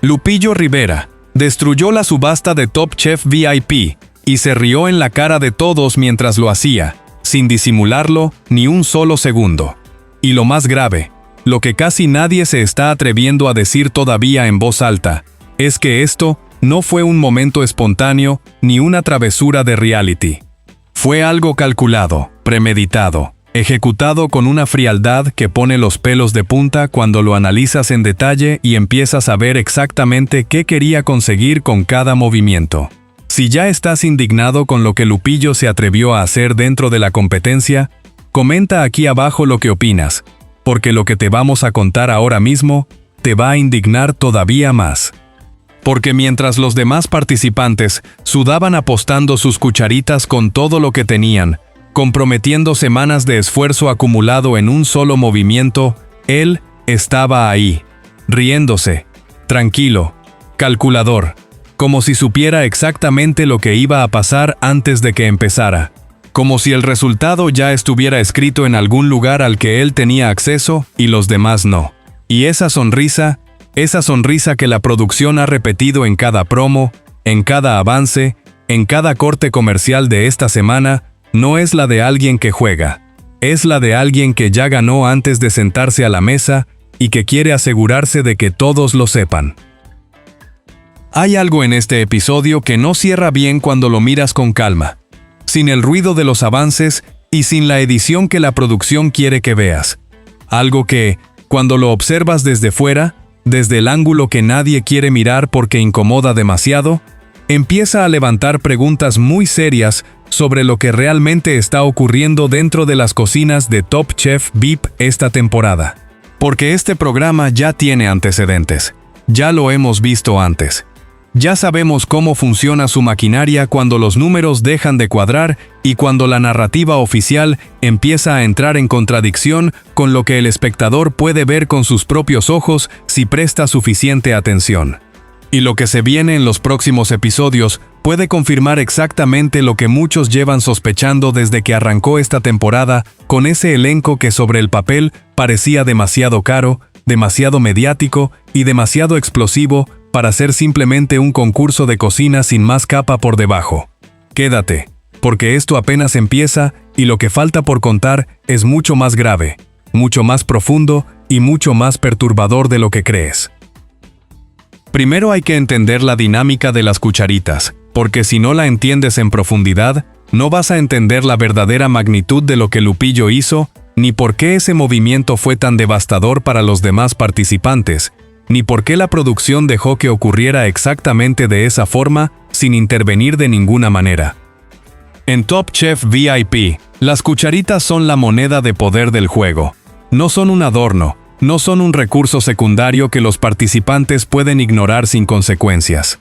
Lupillo Rivera destruyó la subasta de Top Chef VIP y se rió en la cara de todos mientras lo hacía, sin disimularlo ni un solo segundo. Y lo más grave, lo que casi nadie se está atreviendo a decir todavía en voz alta, es que esto no fue un momento espontáneo ni una travesura de reality. Fue algo calculado, premeditado, ejecutado con una frialdad que pone los pelos de punta cuando lo analizas en detalle y empiezas a ver exactamente qué quería conseguir con cada movimiento. Si ya estás indignado con lo que Lupillo se atrevió a hacer dentro de la competencia, comenta aquí abajo lo que opinas, porque lo que te vamos a contar ahora mismo te va a indignar todavía más. Porque mientras los demás participantes sudaban apostando sus cucharitas con todo lo que tenían, comprometiendo semanas de esfuerzo acumulado en un solo movimiento, él estaba ahí, riéndose, tranquilo, calculador, como si supiera exactamente lo que iba a pasar antes de que empezara, como si el resultado ya estuviera escrito en algún lugar al que él tenía acceso y los demás no. Y esa sonrisa que la producción ha repetido en cada promo, en cada avance, en cada corte comercial de esta semana, no es la de alguien que juega, es la de alguien que ya ganó antes de sentarse a la mesa y que quiere asegurarse de que todos lo sepan. Hay algo en este episodio que no cierra bien cuando lo miras con calma, sin el ruido de los avances y sin la edición que la producción quiere que veas. Algo que, cuando lo observas desde fuera, desde el ángulo que nadie quiere mirar porque incomoda demasiado, empieza a levantar preguntas muy serias sobre lo que realmente está ocurriendo dentro de las cocinas de Top Chef VIP esta temporada. Porque este programa ya tiene antecedentes, ya lo hemos visto antes. Ya sabemos cómo funciona su maquinaria cuando los números dejan de cuadrar y cuando la narrativa oficial empieza a entrar en contradicción con lo que el espectador puede ver con sus propios ojos si presta suficiente atención. Y lo que se viene en los próximos episodios puede confirmar exactamente lo que muchos llevan sospechando desde que arrancó esta temporada, con ese elenco que sobre el papel parecía demasiado caro, demasiado mediático y demasiado explosivo para ser simplemente un concurso de cocina sin más capa por debajo. Quédate, porque esto apenas empieza y lo que falta por contar es mucho más grave, mucho más profundo y mucho más perturbador de lo que crees. Primero hay que entender la dinámica de las cucharitas, porque si no la entiendes en profundidad, no vas a entender la verdadera magnitud de lo que Lupillo hizo, ni por qué ese movimiento fue tan devastador para los demás participantes, ni por qué la producción dejó que ocurriera exactamente de esa forma, sin intervenir de ninguna manera. En Top Chef VIP, las cucharitas son la moneda de poder del juego. No son un adorno, no son un recurso secundario que los participantes pueden ignorar sin consecuencias.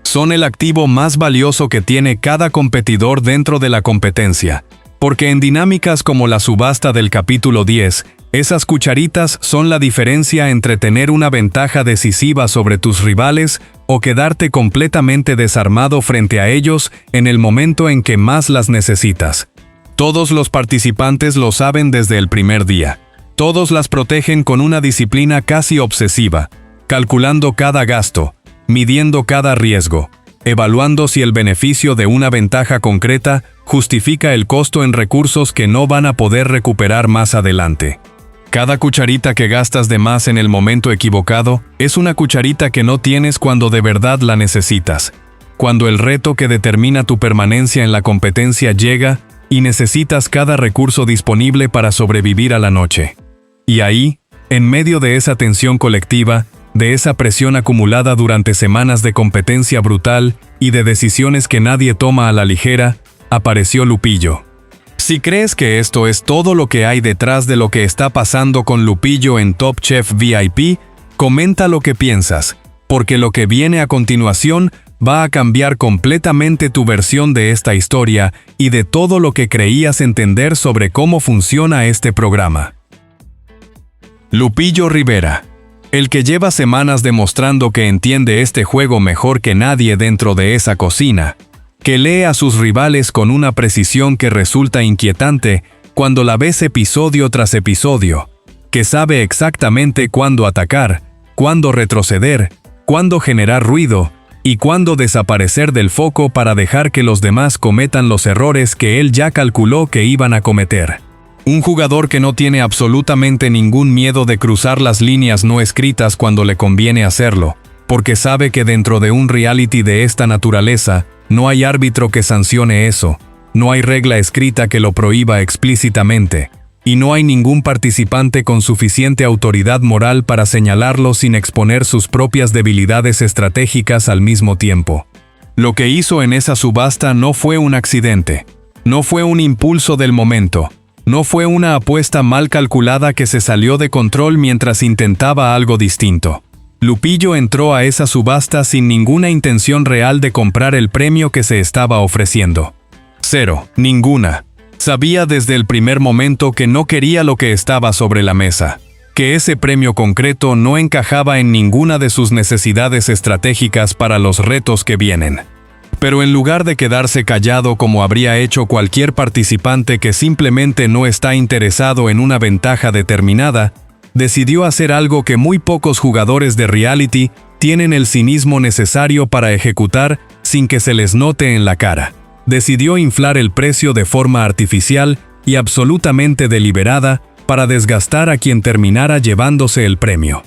Son el activo más valioso que tiene cada competidor dentro de la competencia, porque en dinámicas como la subasta del capítulo 10, esas cucharitas son la diferencia entre tener una ventaja decisiva sobre tus rivales o quedarte completamente desarmado frente a ellos en el momento en que más las necesitas. Todos los participantes lo saben desde el primer día. Todos las protegen con una disciplina casi obsesiva, calculando cada gasto, midiendo cada riesgo, evaluando si el beneficio de una ventaja concreta justifica el costo en recursos que no van a poder recuperar más adelante. Cada cucharita que gastas de más en el momento equivocado es una cucharita que no tienes cuando de verdad la necesitas, cuando el reto que determina tu permanencia en la competencia llega y necesitas cada recurso disponible para sobrevivir a la noche. Y ahí, en medio de esa tensión colectiva, de esa presión acumulada durante semanas de competencia brutal y de decisiones que nadie toma a la ligera, apareció Lupillo. Si crees que esto es todo lo que hay detrás de lo que está pasando con Lupillo en Top Chef VIP, comenta lo que piensas, porque lo que viene a continuación va a cambiar completamente tu versión de esta historia y de todo lo que creías entender sobre cómo funciona este programa. Lupillo Rivera, el que lleva semanas demostrando que entiende este juego mejor que nadie dentro de esa cocina, que lee a sus rivales con una precisión que resulta inquietante cuando la ves episodio tras episodio, que sabe exactamente cuándo atacar, cuándo retroceder cuándo generar ruido y cuándo desaparecer del foco para dejar que los demás cometan los errores que él ya calculó que iban a cometer. Un jugador que no tiene absolutamente ningún miedo de cruzar las líneas no escritas cuando le conviene hacerlo, porque sabe que dentro de un reality de esta naturaleza, no hay árbitro que sancione eso, no hay regla escrita que lo prohíba explícitamente, y no hay ningún participante con suficiente autoridad moral para señalarlo sin exponer sus propias debilidades estratégicas al mismo tiempo. Lo que hizo en esa subasta no fue un accidente, no fue un impulso del momento, no fue una apuesta mal calculada que se salió de control mientras intentaba algo distinto. Lupillo entró a esa subasta sin ninguna intención real de comprar el premio que se estaba ofreciendo. Cero, ninguna. Sabía desde el primer momento que no quería lo que estaba sobre la mesa, que ese premio concreto no encajaba en ninguna de sus necesidades estratégicas para los retos que vienen. Pero en lugar de quedarse callado como habría hecho cualquier participante que simplemente no está interesado en una ventaja determinada, decidió hacer algo que muy pocos jugadores de reality tienen el cinismo necesario para ejecutar sin que se les note en la cara. Decidió inflar el precio de forma artificial y absolutamente deliberada para desgastar a quien terminara llevándose el premio.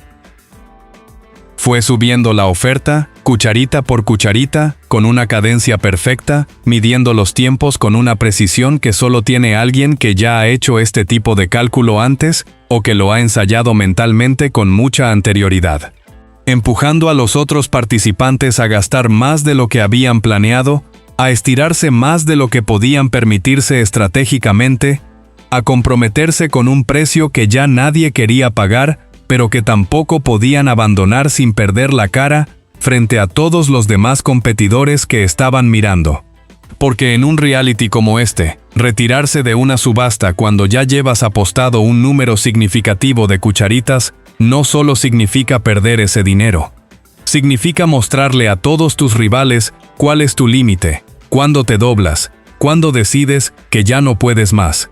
Fue subiendo la oferta, cucharita por cucharita, con una cadencia perfecta, midiendo los tiempos con una precisión que solo tiene alguien que ya ha hecho este tipo de cálculo antes o que lo ha ensayado mentalmente con mucha anterioridad. Empujando a los otros participantes a gastar más de lo que habían planeado, a estirarse más de lo que podían permitirse estratégicamente, a comprometerse con un precio que ya nadie quería pagar, pero que tampoco podían abandonar sin perder la cara frente a todos los demás competidores que estaban mirando. Porque en un reality como este, retirarse de una subasta cuando ya llevas apostado un número significativo de cucharitas, no solo significa perder ese dinero. Significa mostrarle a todos tus rivales cuál es tu límite, cuándo te doblas, cuándo decides que ya no puedes más.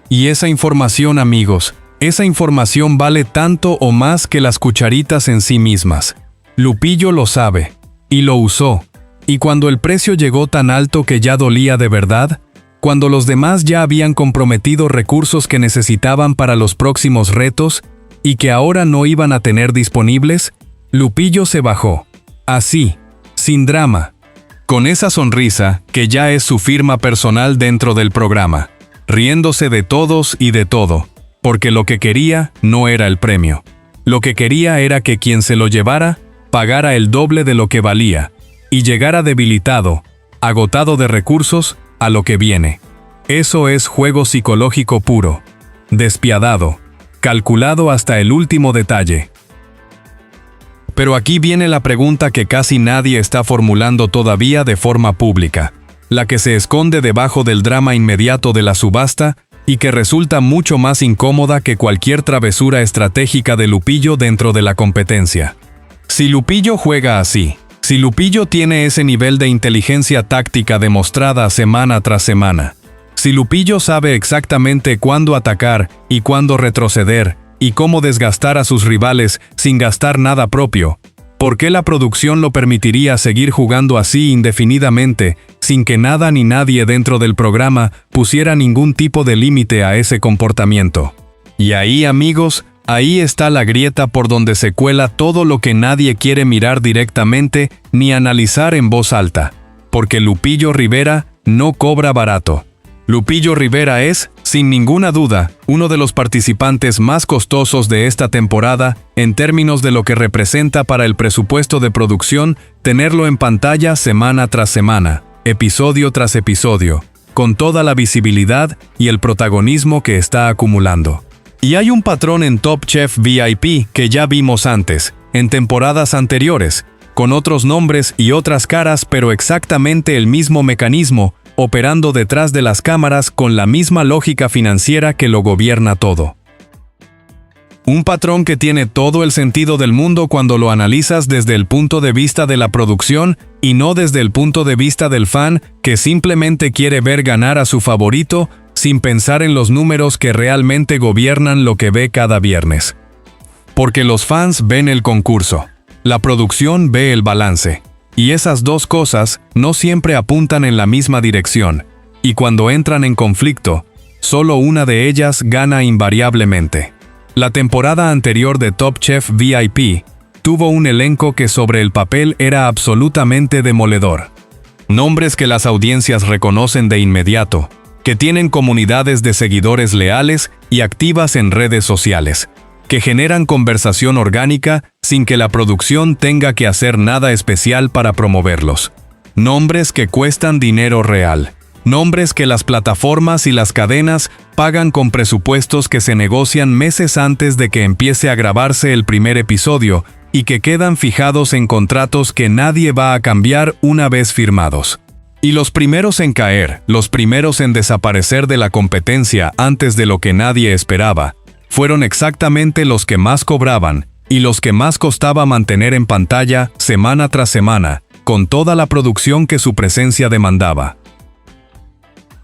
Y esa información, amigos, esa información vale tanto o más que las cucharitas en sí mismas. Lupillo lo sabe, y lo usó. Y cuando el precio llegó tan alto que ya dolía de verdad, cuando los demás ya habían comprometido recursos que necesitaban para los próximos retos y que ahora no iban a tener disponibles, Lupillo se bajó. Así, sin drama. Con esa sonrisa que ya es su firma personal dentro del programa, riéndose de todos y de todo, porque lo que quería no era el premio. Lo que quería era que quien se lo llevara pagara el doble de lo que valía y llegara debilitado, agotado de recursos, a lo que viene. Eso es juego psicológico puro, despiadado, calculado hasta el último detalle. Pero aquí viene la pregunta que casi nadie está formulando todavía de forma pública, la que se esconde debajo del drama inmediato de la subasta y que resulta mucho más incómoda que cualquier travesura estratégica de Lupillo dentro de la competencia. Si Lupillo juega así, si Lupillo tiene ese nivel de inteligencia táctica demostrada semana tras semana, si Lupillo sabe exactamente cuándo atacar y cuándo retroceder, y cómo desgastar a sus rivales sin gastar nada propio, ¿por qué la producción lo permitiría seguir jugando así indefinidamente, sin que nada ni nadie dentro del programa pusiera ningún tipo de límite a ese comportamiento? Y ahí, amigos, ahí está la grieta por donde se cuela todo lo que nadie quiere mirar directamente ni analizar en voz alta, porque Lupillo Rivera no cobra barato. Lupillo Rivera es, sin ninguna duda, uno de los participantes más costosos de esta temporada en términos de lo que representa para el presupuesto de producción tenerlo en pantalla semana tras semana, episodio tras episodio, con toda la visibilidad y el protagonismo que está acumulando. Y hay un patrón en Top Chef VIP que ya vimos antes, en temporadas anteriores, con otros nombres y otras caras, pero exactamente el mismo mecanismo, operando detrás de las cámaras con la misma lógica financiera que lo gobierna todo. Un patrón que tiene todo el sentido del mundo cuando lo analizas desde el punto de vista de la producción y no desde el punto de vista del fan que simplemente quiere ver ganar a su favorito sin pensar en los números que realmente gobiernan lo que ve cada viernes. Porque los fans ven el concurso. la producción ve el balance. Y esas dos cosas no siempre apuntan en la misma dirección, y cuando entran en conflicto, solo una de ellas gana invariablemente. La temporada anterior de Top Chef VIP tuvo un elenco que sobre el papel era absolutamente demoledor. Nombres que las audiencias reconocen de inmediato, que tienen comunidades de seguidores leales y activas en redes sociales, que generan conversación orgánica sin que la producción tenga que hacer nada especial para promoverlos. Nombres que cuestan dinero real. Nombres que las plataformas y las cadenas pagan con presupuestos que se negocian meses antes de que empiece a grabarse el primer episodio y que quedan fijados en contratos que nadie va a cambiar una vez firmados. Y los primeros en caer, los primeros en desaparecer de la competencia antes de lo que nadie esperaba, fueron exactamente los que más cobraban y los que más costaba mantener en pantalla semana tras semana, con toda la producción que su presencia demandaba.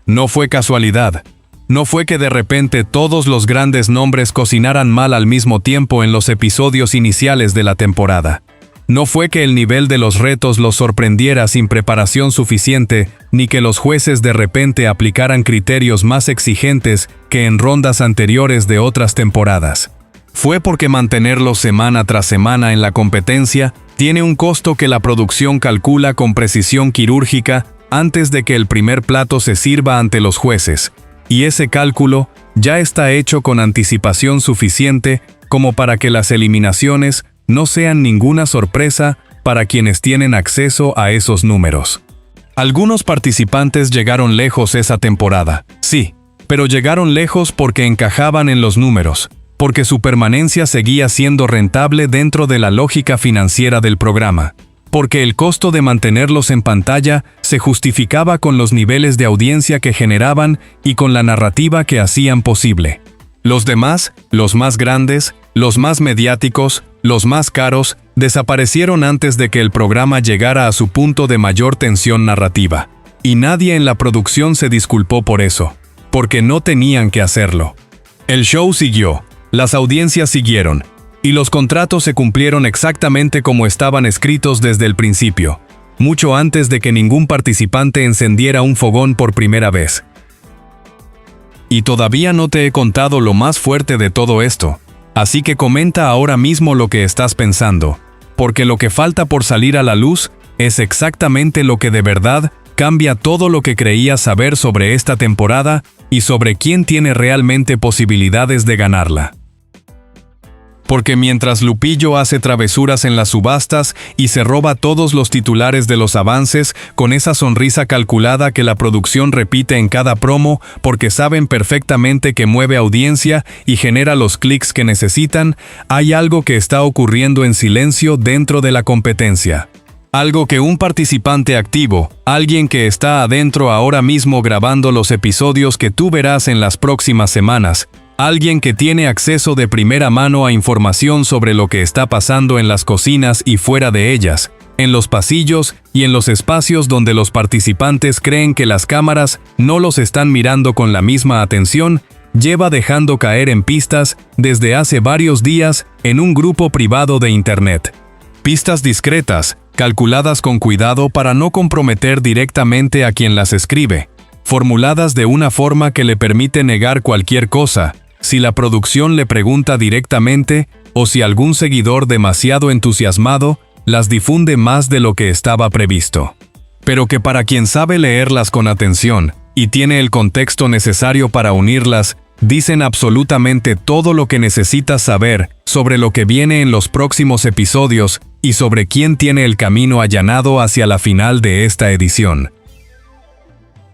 No fue casualidad. No fue que de repente todos los grandes nombres cocinaran mal al mismo tiempo en los episodios iniciales de la temporada. No fue que el nivel de los retos los sorprendiera sin preparación suficiente, ni que los jueces de repente aplicaran criterios más exigentes que en rondas anteriores de otras temporadas. Fue porque mantenerlos semana tras semana en la competencia tiene un costo que la producción calcula con precisión quirúrgica antes de que el primer plato se sirva ante los jueces, y ese cálculo ya está hecho con anticipación suficiente como para que las eliminaciones no sean ninguna sorpresa para quienes tienen acceso a esos números. Algunos participantes llegaron lejos esa temporada, sí, pero llegaron lejos porque encajaban en los números, porque su permanencia seguía siendo rentable dentro de la lógica financiera del programa, porque el costo de mantenerlos en pantalla se justificaba con los niveles de audiencia que generaban y con la narrativa que hacían posible. Los demás, los más grandes, los más mediáticos, los más caros, desaparecieron antes de que el programa llegara a su punto de mayor tensión narrativa. Y nadie en la producción se disculpó por eso, porque no tenían que hacerlo. El show siguió, las audiencias siguieron, y los contratos se cumplieron exactamente como estaban escritos desde el principio, mucho antes de que ningún participante encendiera un fogón por primera vez. Y todavía no te he contado lo más fuerte de todo esto, así que comenta ahora mismo lo que estás pensando, porque lo que falta por salir a la luz es exactamente lo que de verdad cambia todo lo que creías saber sobre esta temporada y sobre quién tiene realmente posibilidades de ganarla. Porque mientras Lupillo hace travesuras en las subastas y se roba todos los titulares de los avances con esa sonrisa calculada que la producción repite en cada promo porque saben perfectamente que mueve audiencia y genera los clics que necesitan, hay algo que está ocurriendo en silencio dentro de la competencia. Algo que un participante activo, alguien que está adentro ahora mismo grabando los episodios que tú verás en las próximas semanas, alguien que tiene acceso de primera mano a información sobre lo que está pasando en las cocinas y fuera de ellas, en los pasillos y en los espacios donde los participantes creen que las cámaras no los están mirando con la misma atención, lleva dejando caer en pistas desde hace varios días en un grupo privado de Internet. Pistas discretas, calculadas con cuidado para no comprometer directamente a quien las escribe, formuladas de una forma que le permite negar cualquier cosa, si la producción le pregunta directamente o si algún seguidor demasiado entusiasmado las difunde más de lo que estaba previsto. Pero que para quien sabe leerlas con atención y tiene el contexto necesario para unirlas, dicen absolutamente todo lo que necesitas saber sobre lo que viene en los próximos episodios y sobre quién tiene el camino allanado hacia la final de esta edición.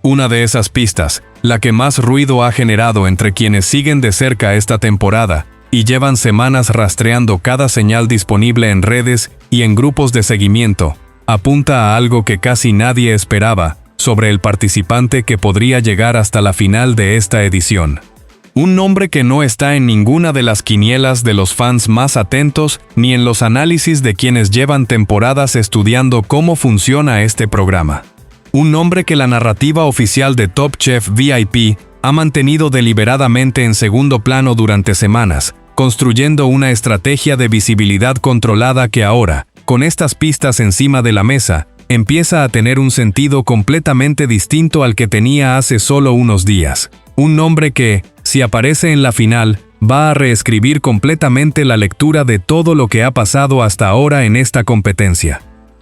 Una de esas pistas, la que más ruido ha generado entre quienes siguen de cerca esta temporada y llevan semanas rastreando cada señal disponible en redes y en grupos de seguimiento, apunta a algo que casi nadie esperaba sobre el participante que podría llegar hasta la final de esta edición. Un nombre que no está en ninguna de las quinielas de los fans más atentos ni en los análisis de quienes llevan temporadas estudiando cómo funciona este programa. Un nombre que la narrativa oficial de Top Chef VIP ha mantenido deliberadamente en segundo plano durante semanas, construyendo una estrategia de visibilidad controlada que ahora, con estas pistas encima de la mesa, empieza a tener un sentido completamente distinto al que tenía hace solo unos días. Un nombre que, si aparece en la final, va a reescribir completamente la lectura de todo lo que ha pasado hasta ahora en esta competencia.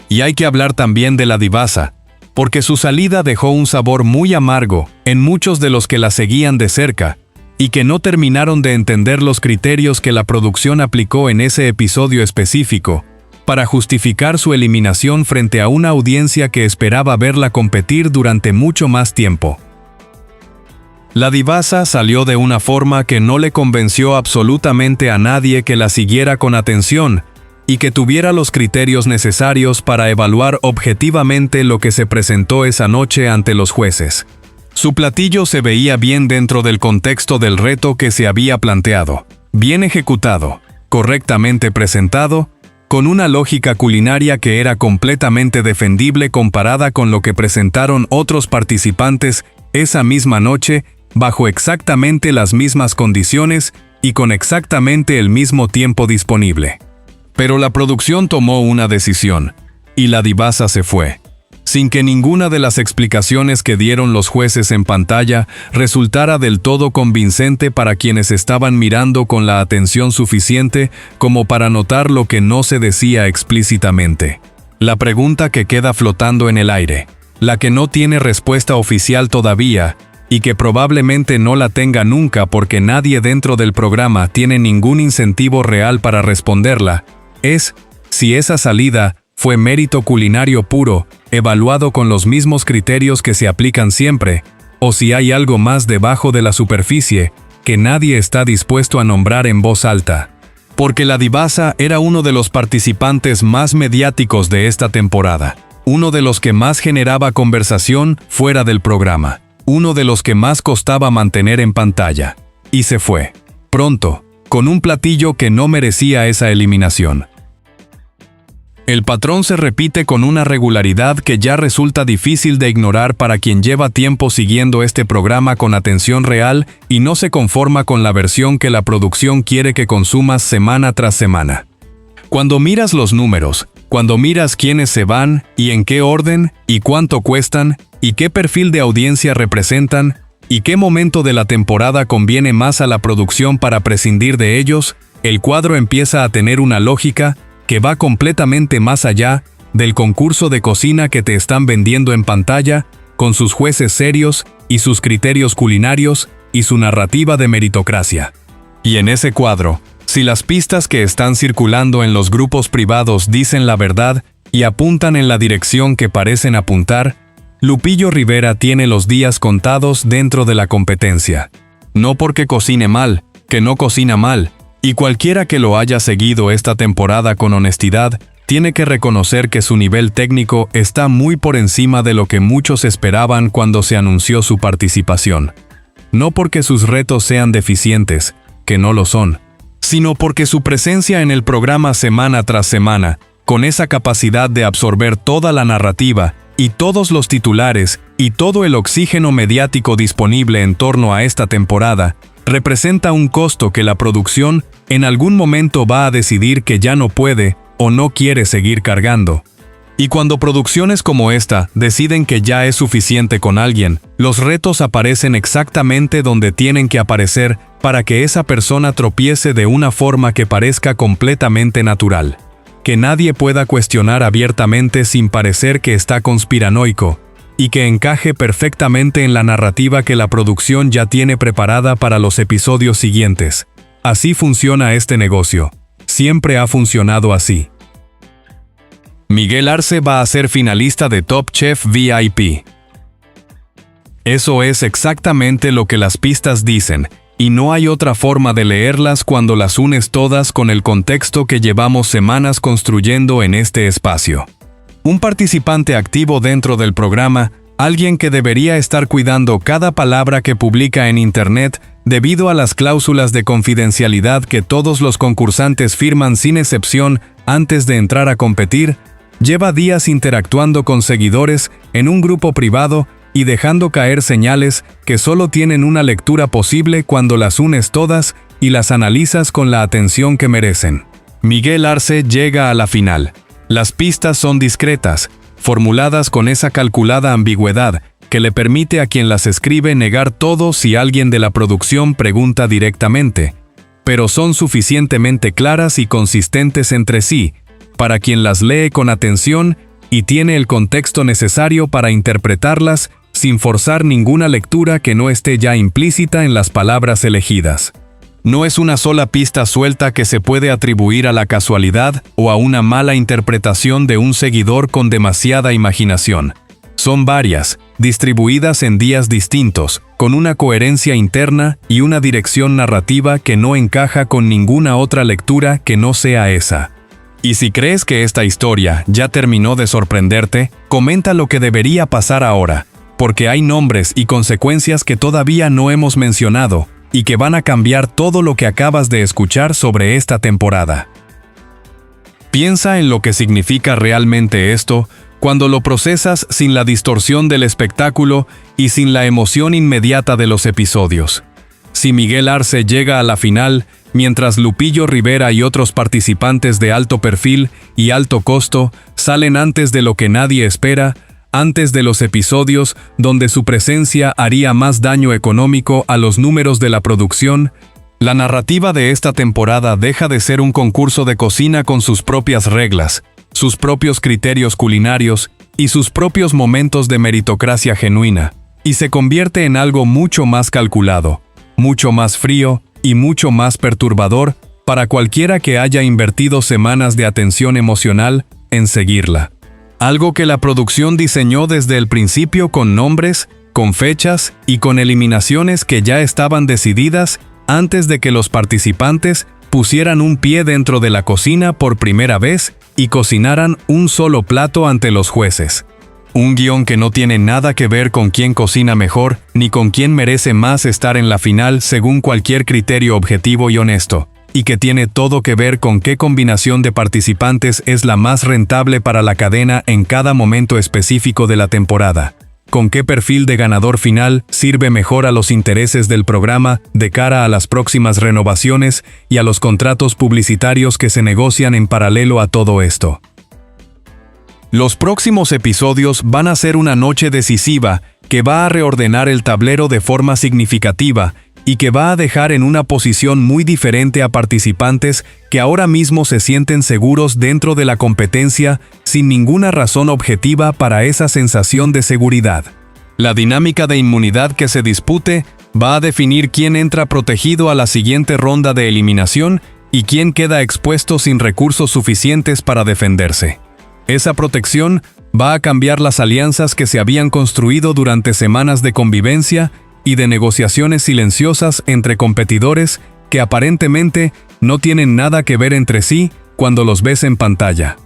Y hay que hablar también de la divasa, porque su salida dejó un sabor muy amargo en muchos de los que la seguían de cerca, y que no terminaron de entender los criterios que la producción aplicó en ese episodio específico, para justificar su eliminación frente a una audiencia que esperaba verla competir durante mucho más tiempo. La divasa salió de una forma que no le convenció absolutamente a nadie que la siguiera con atención y que tuviera los criterios necesarios para evaluar objetivamente lo que se presentó esa noche ante los jueces. Su platillo se veía bien dentro del contexto del reto que se había planteado, bien ejecutado, correctamente presentado, con una lógica culinaria que era completamente defendible comparada con lo que presentaron otros participantes esa misma noche, bajo exactamente las mismas condiciones y con exactamente el mismo tiempo disponible. Pero la producción tomó una decisión, y la divasa se fue, sin que ninguna de las explicaciones que dieron los jueces en pantalla resultara del todo convincente para quienes estaban mirando con la atención suficiente como para notar lo que no se decía explícitamente. La pregunta que queda flotando en el aire, la que no tiene respuesta oficial todavía, y que probablemente no la tenga nunca porque nadie dentro del programa tiene ningún incentivo real para responderla, es si esa salida fue mérito culinario puro, evaluado con los mismos criterios que se aplican siempre, o si hay algo más debajo de la superficie que nadie está dispuesto a nombrar en voz alta. Porque la divasa era uno de los participantes más mediáticos de esta temporada, uno de los que más generaba conversación fuera del programa, uno de los que más costaba mantener en pantalla. Y se fue, pronto, con un platillo que no merecía esa eliminación. El patrón se repite con una regularidad que ya resulta difícil de ignorar para quien lleva tiempo siguiendo este programa con atención real y no se conforma con la versión que la producción quiere que consumas semana tras semana. Cuando miras los números, cuando miras quiénes se van y en qué orden y cuánto cuestan y qué perfil de audiencia representan y qué momento de la temporada conviene más a la producción para prescindir de ellos, el cuadro empieza a tener una lógica que va completamente más allá del concurso de cocina que te están vendiendo en pantalla, con sus jueces serios y sus criterios culinarios y su narrativa de meritocracia. Y en ese cuadro, si las pistas que están circulando en los grupos privados dicen la verdad y apuntan en la dirección que parecen apuntar, Lupillo Rivera tiene los días contados dentro de la competencia. No porque cocine mal, que no cocina mal, y cualquiera que lo haya seguido esta temporada con honestidad, tiene que reconocer que su nivel técnico está muy por encima de lo que muchos esperaban cuando se anunció su participación. No porque sus retos sean deficientes, que no lo son, sino porque su presencia en el programa semana tras semana, con esa capacidad de absorber toda la narrativa y todos los titulares y todo el oxígeno mediático disponible en torno a esta temporada, representa un costo que la producción en algún momento va a decidir que ya no puede o no quiere seguir cargando. Y cuando producciones como esta deciden que ya es suficiente con alguien, los retos aparecen exactamente donde tienen que aparecer para que esa persona tropiece de una forma que parezca completamente natural. Que nadie pueda cuestionar abiertamente sin parecer que está conspiranoico, y que encaje perfectamente en la narrativa que la producción ya tiene preparada para los episodios siguientes. Así funciona este negocio. Siempre ha funcionado así. Miguel Arce va a ser finalista de Top Chef VIP. Eso es exactamente lo que las pistas dicen, y no hay otra forma de leerlas cuando las unes todas con el contexto que llevamos semanas construyendo en este espacio. Un participante activo dentro del programa, alguien que debería estar cuidando cada palabra que publica en Internet debido a las cláusulas de confidencialidad que todos los concursantes firman sin excepción antes de entrar a competir, lleva días interactuando con seguidores en un grupo privado y dejando caer señales que solo tienen una lectura posible cuando las unes todas y las analizas con la atención que merecen. Miguel Arce llega a la final. Las pistas son discretas, formuladas con esa calculada ambigüedad que le permite a quien las escribe negar todo si alguien de la producción pregunta directamente, pero son suficientemente claras y consistentes entre sí, para quien las lee con atención y tiene el contexto necesario para interpretarlas sin forzar ninguna lectura que no esté ya implícita en las palabras elegidas. No es una sola pista suelta que se puede atribuir a la casualidad o a una mala interpretación de un seguidor con demasiada imaginación. Son varias, distribuidas en días distintos, con una coherencia interna y una dirección narrativa que no encaja con ninguna otra lectura que no sea esa. Y si crees que esta historia ya terminó de sorprenderte, comenta lo que debería pasar ahora, porque hay nombres y consecuencias que todavía no hemos mencionado, y que van a cambiar todo lo que acabas de escuchar sobre esta temporada. Piensa en lo que significa realmente esto cuando lo procesas sin la distorsión del espectáculo y sin la emoción inmediata de los episodios. Si Miguel Arce llega a la final, mientras Lupillo Rivera y otros participantes de alto perfil y alto costo salen antes de lo que nadie espera, antes de los episodios donde su presencia haría más daño económico a los números de la producción, la narrativa de esta temporada deja de ser un concurso de cocina con sus propias reglas, sus propios criterios culinarios y sus propios momentos de meritocracia genuina, y se convierte en algo mucho más calculado, mucho más frío y mucho más perturbador para cualquiera que haya invertido semanas de atención emocional en seguirla. Algo que la producción diseñó desde el principio con nombres, con fechas y con eliminaciones que ya estaban decididas antes de que los participantes pusieran un pie dentro de la cocina por primera vez y cocinaran un solo plato ante los jueces. Un guión que no tiene nada que ver con quién cocina mejor ni con quién merece más estar en la final según cualquier criterio objetivo y honesto, y que tiene todo que ver con qué combinación de participantes es la más rentable para la cadena en cada momento específico de la temporada, con qué perfil de ganador final sirve mejor a los intereses del programa de cara a las próximas renovaciones y a los contratos publicitarios que se negocian en paralelo a todo esto. Los próximos episodios van a ser una noche decisiva que va a reordenar el tablero de forma significativa y que va a dejar en una posición muy diferente a participantes que ahora mismo se sienten seguros dentro de la competencia sin ninguna razón objetiva para esa sensación de seguridad. La dinámica de inmunidad que se dispute va a definir quién entra protegido a la siguiente ronda de eliminación y quién queda expuesto sin recursos suficientes para defenderse. Esa protección va a cambiar las alianzas que se habían construido durante semanas de convivencia y de negociaciones silenciosas entre competidores que aparentemente no tienen nada que ver entre sí cuando los ves en pantalla.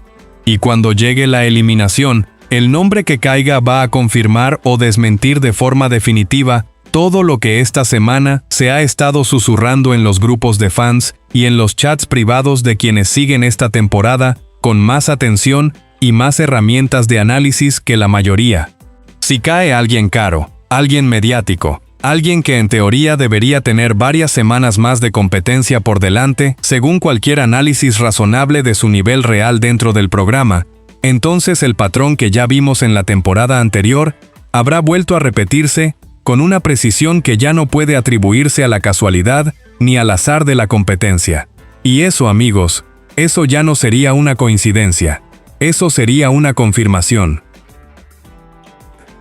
Y cuando llegue la eliminación, el nombre que caiga va a confirmar o desmentir de forma definitiva todo lo que esta semana se ha estado susurrando en los grupos de fans y en los chats privados de quienes siguen esta temporada con más atención y más herramientas de análisis que la mayoría. Si cae alguien caro, alguien mediático, alguien que en teoría debería tener varias semanas más de competencia por delante, según cualquier análisis razonable de su nivel real dentro del programa, entonces el patrón que ya vimos en la temporada anterior habrá vuelto a repetirse con una precisión que ya no puede atribuirse a la casualidad ni al azar de la competencia. Y eso, amigos, eso ya no sería una coincidencia, eso sería una confirmación.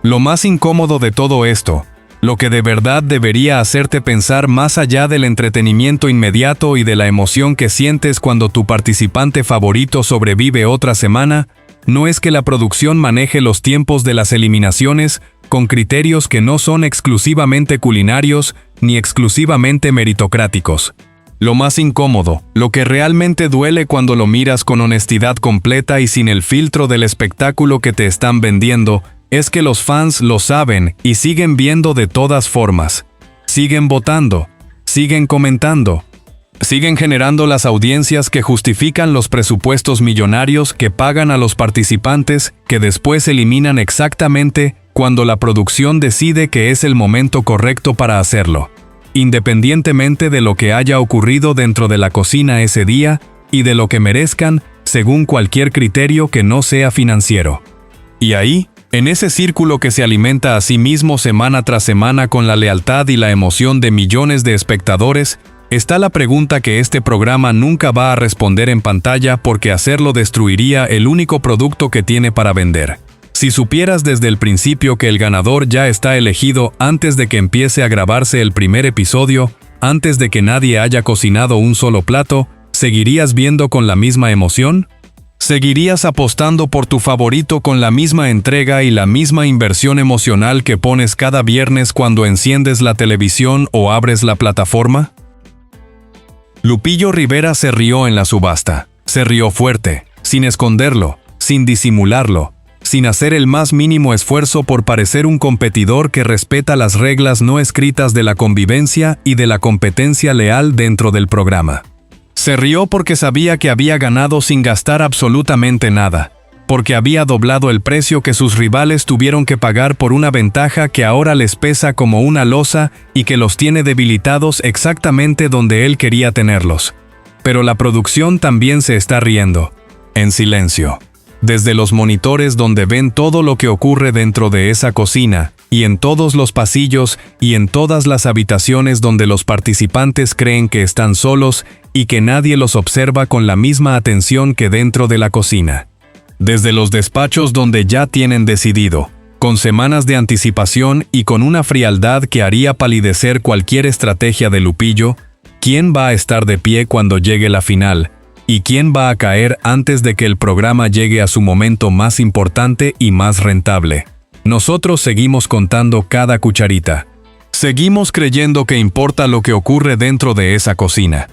Lo más incómodo de todo esto, lo que de verdad debería hacerte pensar más allá del entretenimiento inmediato y de la emoción que sientes cuando tu participante favorito sobrevive otra semana, no es que la producción maneje los tiempos de las eliminaciones con criterios que no son exclusivamente culinarios ni exclusivamente meritocráticos. Lo más incómodo, lo que realmente duele cuando lo miras con honestidad completa y sin el filtro del espectáculo que te están vendiendo, es que los fans lo saben y siguen viendo de todas formas. Siguen votando, siguen comentando, siguen generando las audiencias que justifican los presupuestos millonarios que pagan a los participantes que después eliminan exactamente cuando la producción decide que es el momento correcto para hacerlo, independientemente de lo que haya ocurrido dentro de la cocina ese día y de lo que merezcan según cualquier criterio que no sea financiero. Y ahí, en ese círculo que se alimenta a sí mismo semana tras semana con la lealtad y la emoción de millones de espectadores, está la pregunta que este programa nunca va a responder en pantalla porque hacerlo destruiría el único producto que tiene para vender. Si supieras desde el principio que el ganador ya está elegido antes de que empiece a grabarse el primer episodio, antes de que nadie haya cocinado un solo plato, ¿seguirías viendo con la misma emoción? ¿Seguirías apostando por tu favorito con la misma entrega y la misma inversión emocional que pones cada viernes cuando enciendes la televisión o abres la plataforma? Lupillo Rivera se rió en la subasta. Se rió fuerte, sin esconderlo, sin disimularlo, sin hacer el más mínimo esfuerzo por parecer un competidor que respeta las reglas no escritas de la convivencia y de la competencia leal dentro del programa. Se rió porque sabía que había ganado sin gastar absolutamente nada, porque había doblado el precio que sus rivales tuvieron que pagar por una ventaja que ahora les pesa como una losa y que los tiene debilitados exactamente donde él quería tenerlos. Pero la producción también se está riendo, en silencio. Desde los monitores donde ven todo lo que ocurre dentro de esa cocina, y en todos los pasillos y en todas las habitaciones donde los participantes creen que están solos y que nadie los observa con la misma atención que dentro de la cocina. Desde los despachos donde ya tienen decidido, con semanas de anticipación y con una frialdad que haría palidecer cualquier estrategia de Lupillo, ¿quién va a estar de pie cuando llegue la final? ¿Y quién va a caer antes de que el programa llegue a su momento más importante y más rentable? Nosotros seguimos contando cada cucharita. Seguimos creyendo que importa lo que ocurre dentro de esa cocina.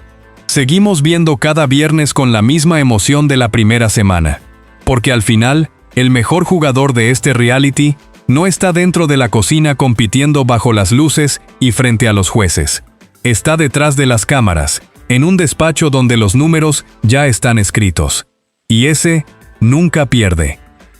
Seguimos viendo cada viernes con la misma emoción de la primera semana. Porque al final, el mejor jugador de este reality no está dentro de la cocina compitiendo bajo las luces y frente a los jueces. Está detrás de las cámaras, en un despacho donde los números ya están escritos. Y ese nunca pierde.